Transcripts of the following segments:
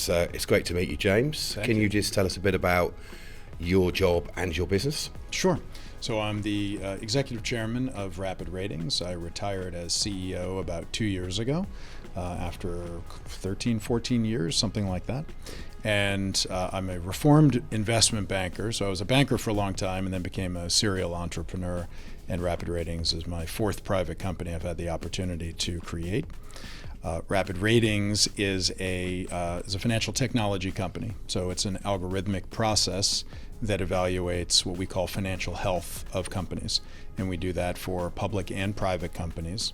it's great to meet you, James. Can you just tell us a bit about your job and your business? Sure. So I'm the executive chairman of RapidRatings. I retired as CEO about 2 years ago after 13, 14 years, something like that. And I'm a reformed investment banker. So I was a banker for a long time and then became a serial entrepreneur. And RapidRatings is my fourth private company I've had the opportunity to create. RapidRatings is a financial technology company. So it's an algorithmic process that evaluates what we call financial health of companies. And we do that for public and private companies.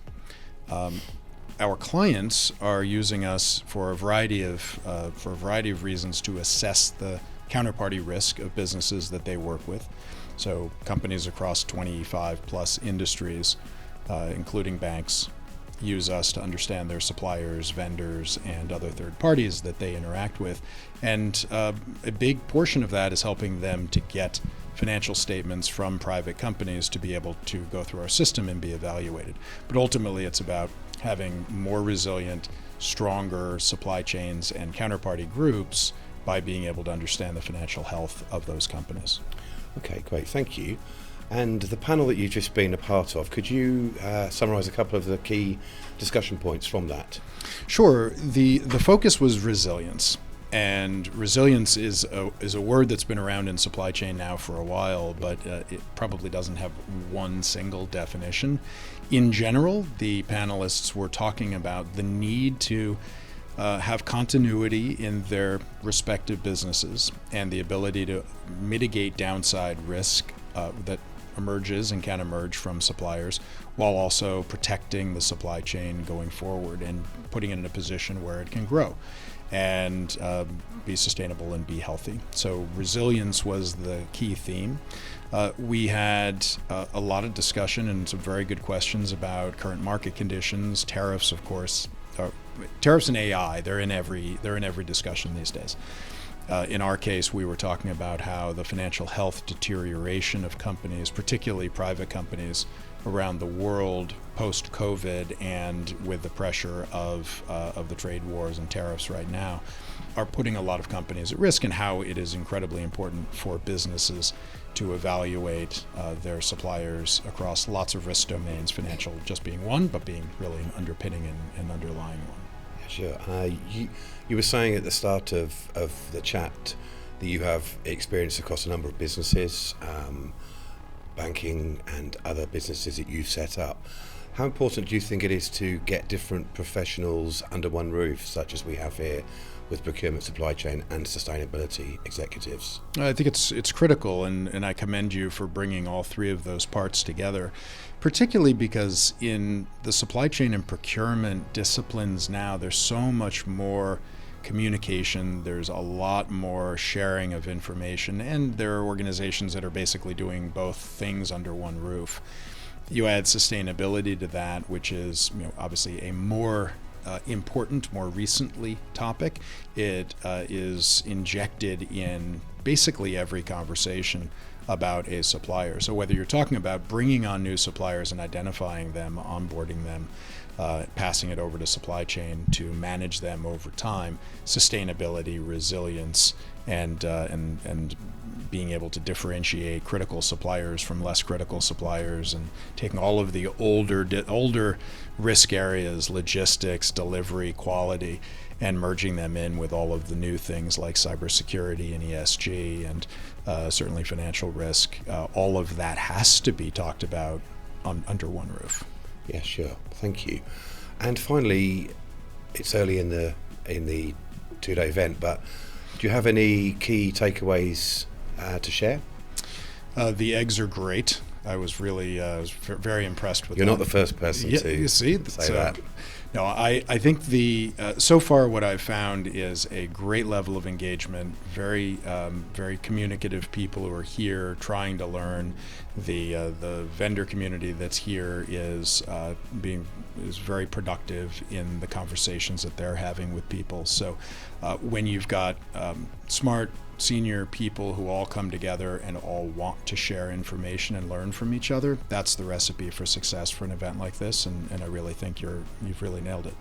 Our clients are using us for a variety of reasons to assess the counterparty risk of businesses that they work with. So companies across 25 plus industries, including banks, use us to understand their suppliers, vendors, and other third parties that they interact with. And a big portion of that is helping them to get financial statements from private companies to be able to go through our system and be evaluated. But ultimately, it's about having more resilient, stronger supply chains and counterparty groups by being able to understand the financial health of those companies. Okay, great, thank you. And the panel that you've just been a part of, could you summarize a couple of the key discussion points from that? Sure. The focus was resilience. And resilience is a word that's been around in supply chain now for a while, but it probably doesn't have one single definition. In general, the panelists were talking about the need to have continuity in their respective businesses and the ability to mitigate downside risk that emerges and can emerge from suppliers, while also protecting the supply chain going forward and putting it in a position where it can grow and be sustainable and be healthy. So resilience was the key theme. We had a lot of discussion and some very good questions about current market conditions, tariffs, of course. Tariffs and AI, they're in every discussion these days. In our case, we were talking about how the financial health deterioration of companies, particularly private companies around the world post-COVID and with the pressure of the trade wars and tariffs right now, are putting a lot of companies at risk, and how it is incredibly important for businesses to evaluate their suppliers across lots of risk domains, financial just being one, but being really an underpinning and underlying one. Sure. You were saying at the start of the chat that you have experience across a number of businesses, banking and other businesses that you've set up. How important do you think it is to get different professionals under one roof, such as we have here with procurement, supply chain, and sustainability executives? I think it's critical, and I commend you for bringing all three of those parts together, particularly because in the supply chain and procurement disciplines now, there's so much more communication, there's a lot more sharing of information, and there are organizations that are basically doing both things under one roof. You add sustainability to that, which is obviously a more important, more recently topic. It is injected in basically every conversation about a supplier. So whether you're talking about bringing on new suppliers and identifying them, onboarding them, passing it over to supply chain to manage them over time, sustainability, resilience, and being able to differentiate critical suppliers from less critical suppliers, and taking all of the older risk areas, logistics, delivery, quality, and merging them in with all of the new things like cybersecurity and ESG and certainly financial risk. All of that has to be talked about under one roof. Yeah, sure. Thank you. And finally, it's early in the two-day event, but do you have any key takeaways to share? The eggs are great. I was very impressed with them. You're not the first person to say that. No, I think so far what I've found is a great level of engagement, very communicative people who are here trying to learn. The vendor community that's here is very productive in the conversations that they're having with people. So when you've got smart senior people who all come together and all want to share information and learn from each other, that's the recipe for success for an event like this, and I really think you've really nailed it.